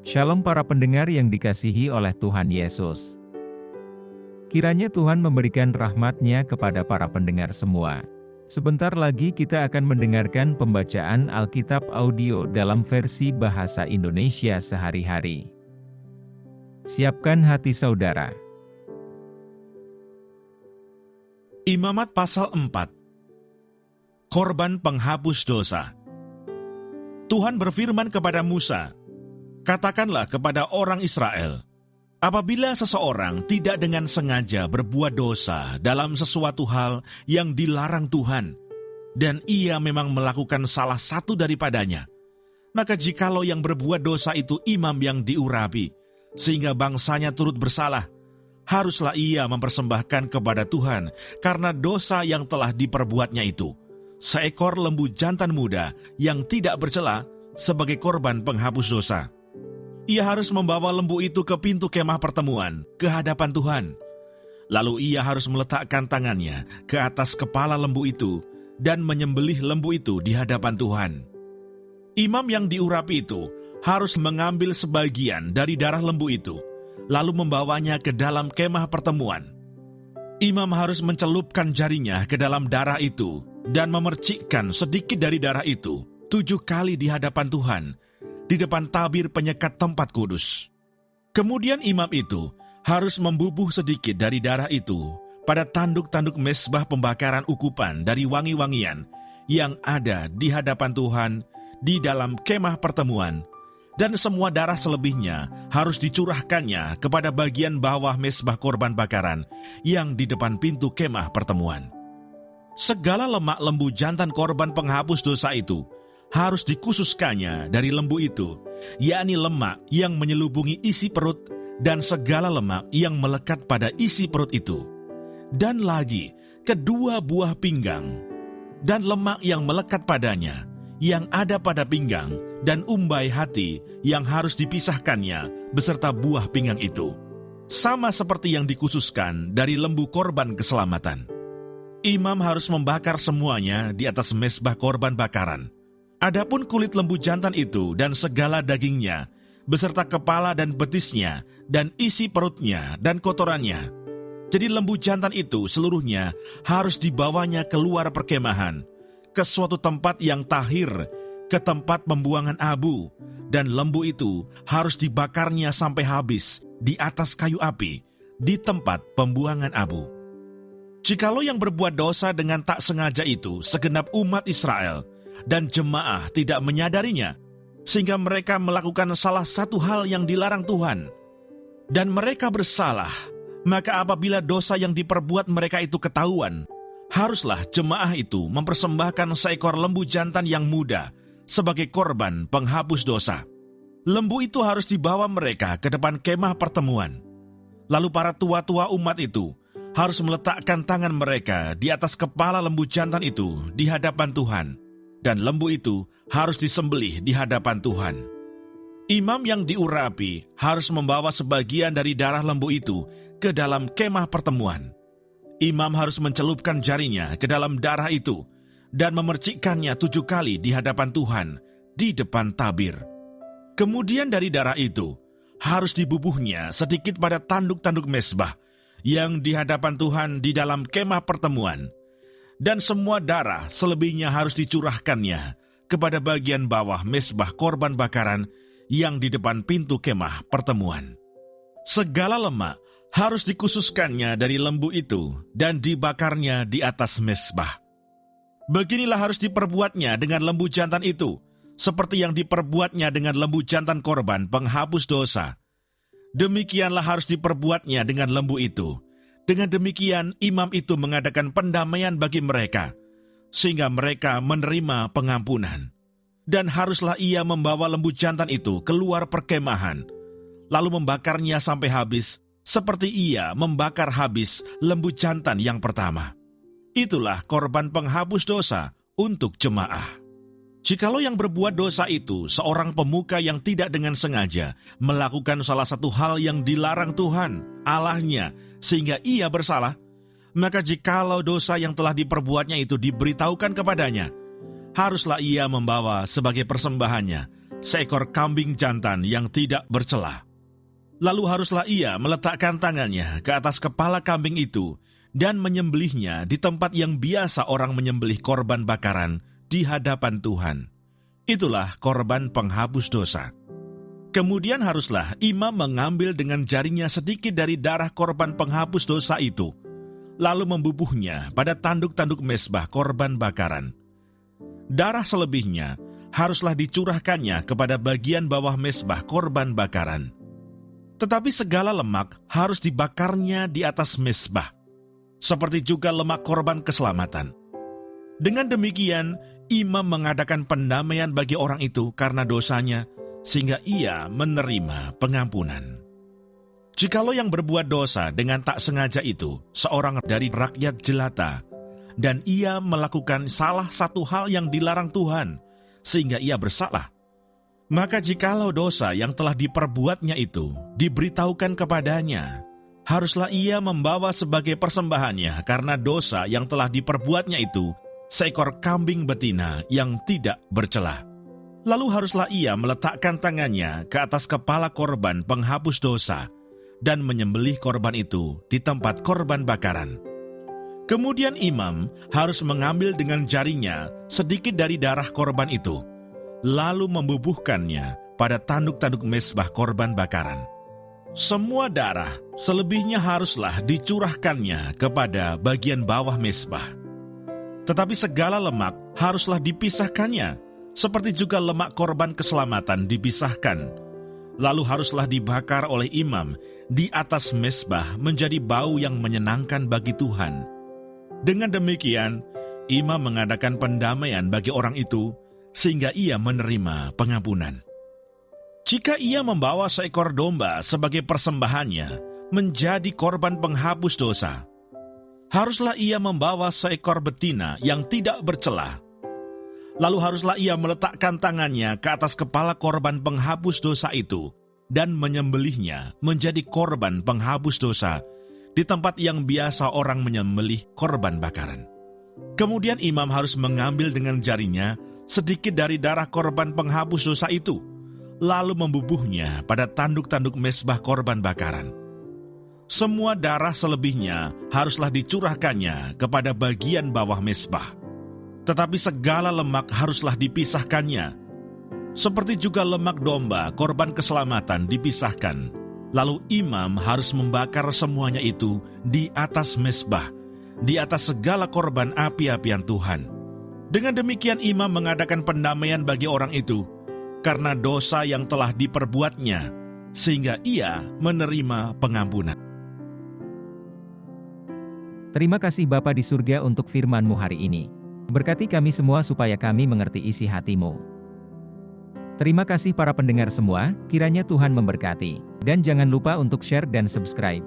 Shalom para pendengar yang dikasihi oleh Tuhan Yesus. Kiranya Tuhan memberikan rahmat-Nya kepada para pendengar semua. Sebentar lagi kita akan mendengarkan pembacaan Alkitab audio dalam versi bahasa Indonesia sehari-hari. Siapkan hati saudara. Imamat pasal 4. Korban penghapus dosa. Tuhan berfirman kepada Musa, "Katakanlah kepada orang Israel, apabila seseorang tidak dengan sengaja berbuat dosa dalam sesuatu hal yang dilarang Tuhan, dan ia memang melakukan salah satu daripadanya, maka jikalau yang berbuat dosa itu imam yang diurapi, sehingga bangsanya turut bersalah, haruslah ia mempersembahkan kepada Tuhan karena dosa yang telah diperbuatnya itu seekor lembu jantan muda yang tidak bercela sebagai korban penghapus dosa. Ia harus membawa lembu itu ke pintu kemah pertemuan, ke hadapan Tuhan. Lalu ia harus meletakkan tangannya ke atas kepala lembu itu dan menyembelih lembu itu di hadapan Tuhan. Imam yang diurapi itu harus mengambil sebagian dari darah lembu itu, lalu membawanya ke dalam kemah pertemuan. Imam harus mencelupkan jarinya ke dalam darah itu dan memercikkan sedikit dari darah itu 7 kali di hadapan Tuhan, di depan tabir penyekat tempat kudus. Kemudian imam itu harus membubuh sedikit dari darah itu pada tanduk-tanduk mezbah pembakaran ukupan dari wangi-wangian yang ada di hadapan Tuhan di dalam kemah pertemuan, dan semua darah selebihnya harus dicurahkannya kepada bagian bawah mezbah korban bakaran yang di depan pintu kemah pertemuan. Segala lemak lembu jantan korban penghapus dosa itu harus dikhususkannya dari lembu itu, yakni lemak yang menyelubungi isi perut dan segala lemak yang melekat pada isi perut itu, dan lagi kedua buah pinggang, dan lemak yang melekat padanya, yang ada pada pinggang, dan umbai hati yang harus dipisahkannya beserta buah pinggang itu, sama seperti yang dikhususkan dari lembu korban keselamatan. Imam harus membakar semuanya di atas mezbah korban bakaran. Adapun kulit lembu jantan itu dan segala dagingnya, beserta kepala dan betisnya, dan isi perutnya dan kotorannya. Jadi lembu jantan itu seluruhnya harus dibawanya keluar perkemahan, ke suatu tempat yang tahir, ke tempat pembuangan abu, dan lembu itu harus dibakarnya sampai habis di atas kayu api, di tempat pembuangan abu. Jikalau yang berbuat dosa dengan tak sengaja itu segenap umat Israel, dan jemaah tidak menyadarinya, sehingga mereka melakukan salah satu hal yang dilarang Tuhan, dan mereka bersalah, maka apabila dosa yang diperbuat mereka itu ketahuan, haruslah jemaah itu mempersembahkan seekor lembu jantan yang muda sebagai korban penghapus dosa. Lembu itu harus dibawa mereka ke depan kemah pertemuan. Lalu para tua-tua umat itu harus meletakkan tangan mereka di atas kepala lembu jantan itu di hadapan Tuhan, dan lembu itu harus disembelih di hadapan Tuhan. Imam yang diurapi harus membawa sebagian dari darah lembu itu ke dalam kemah pertemuan. Imam harus mencelupkan jarinya ke dalam darah itu dan memercikkannya 7 kali di hadapan Tuhan di depan tabir. Kemudian dari darah itu harus dibubuhnya sedikit pada tanduk-tanduk mezbah yang di hadapan Tuhan di dalam kemah pertemuan, dan semua darah selebihnya harus dicurahkannya kepada bagian bawah mezbah korban bakaran yang di depan pintu kemah pertemuan. Segala lemak harus dikhususkannya dari lembu itu dan dibakarnya di atas mezbah. Beginilah harus diperbuatnya dengan lembu jantan itu, seperti yang diperbuatnya dengan lembu jantan korban penghapus dosa. Demikianlah harus diperbuatnya dengan lembu itu. Dengan demikian imam itu mengadakan pendamaian bagi mereka, sehingga mereka menerima pengampunan. Dan haruslah ia membawa lembu jantan itu keluar perkemahan, lalu membakarnya sampai habis, seperti ia membakar habis lembu jantan yang pertama. Itulah korban penghapus dosa untuk jemaah. Jikalau yang berbuat dosa itu seorang pemuka yang tidak dengan sengaja melakukan salah satu hal yang dilarang Tuhan, Allahnya, sehingga ia bersalah, maka jikalau dosa yang telah diperbuatnya itu diberitahukan kepadanya, haruslah ia membawa sebagai persembahannya seekor kambing jantan yang tidak bercela. Lalu haruslah ia meletakkan tangannya ke atas kepala kambing itu dan menyembelihnya di tempat yang biasa orang menyembelih korban bakaran di hadapan Tuhan. Itulah korban penghapus dosa. Kemudian haruslah imam mengambil dengan jarinya sedikit dari darah korban penghapus dosa itu, lalu membubuhnya pada tanduk-tanduk mezbah korban bakaran. Darah selebihnya haruslah dicurahkannya kepada bagian bawah mezbah korban bakaran. Tetapi segala lemak harus dibakarnya di atas mezbah, seperti juga lemak korban keselamatan. Dengan demikian, imam mengadakan pendamaian bagi orang itu karena dosanya, sehingga ia menerima pengampunan. Jikalau yang berbuat dosa dengan tak sengaja itu seorang dari rakyat jelata, dan ia melakukan salah satu hal yang dilarang Tuhan, sehingga ia bersalah, maka jikalau dosa yang telah diperbuatnya itu diberitahukan kepadanya, haruslah ia membawa sebagai persembahannya karena dosa yang telah diperbuatnya itu seekor kambing betina yang tidak bercela. Lalu haruslah ia meletakkan tangannya ke atas kepala korban penghapus dosa dan menyembelih korban itu di tempat korban bakaran. Kemudian imam harus mengambil dengan jarinya sedikit dari darah korban itu, lalu membubuhkannya pada tanduk-tanduk mezbah korban bakaran. Semua darah selebihnya haruslah dicurahkannya kepada bagian bawah mezbah. Tetapi segala lemak haruslah dipisahkannya, seperti juga lemak korban keselamatan dipisahkan. Lalu haruslah dibakar oleh imam di atas mezbah menjadi bau yang menyenangkan bagi Tuhan. Dengan demikian, imam mengadakan pendamaian bagi orang itu, sehingga ia menerima pengampunan. Jika ia membawa seekor domba sebagai persembahannya menjadi korban penghapus dosa, haruslah ia membawa seekor betina yang tidak bercela. Lalu haruslah ia meletakkan tangannya ke atas kepala korban penghapus dosa itu dan menyembelihnya menjadi korban penghapus dosa di tempat yang biasa orang menyembelih korban bakaran. Kemudian imam harus mengambil dengan jarinya sedikit dari darah korban penghapus dosa itu, lalu membubuhnya pada tanduk-tanduk mezbah korban bakaran. Semua darah selebihnya haruslah dicurahkannya kepada bagian bawah mezbah. Tetapi segala lemak haruslah dipisahkannya, seperti juga lemak domba korban keselamatan dipisahkan. Lalu imam harus membakar semuanya itu di atas mezbah, di atas segala korban api-apian Tuhan. Dengan demikian imam mengadakan pendamaian bagi orang itu karena dosa yang telah diperbuatnya, sehingga ia menerima pengampunan. Terima kasih Bapa di surga untuk firman-Mu hari ini. Berkati kami semua supaya kami mengerti isi hati-Mu. Terima kasih para pendengar semua, kiranya Tuhan memberkati. Dan jangan lupa untuk share dan subscribe.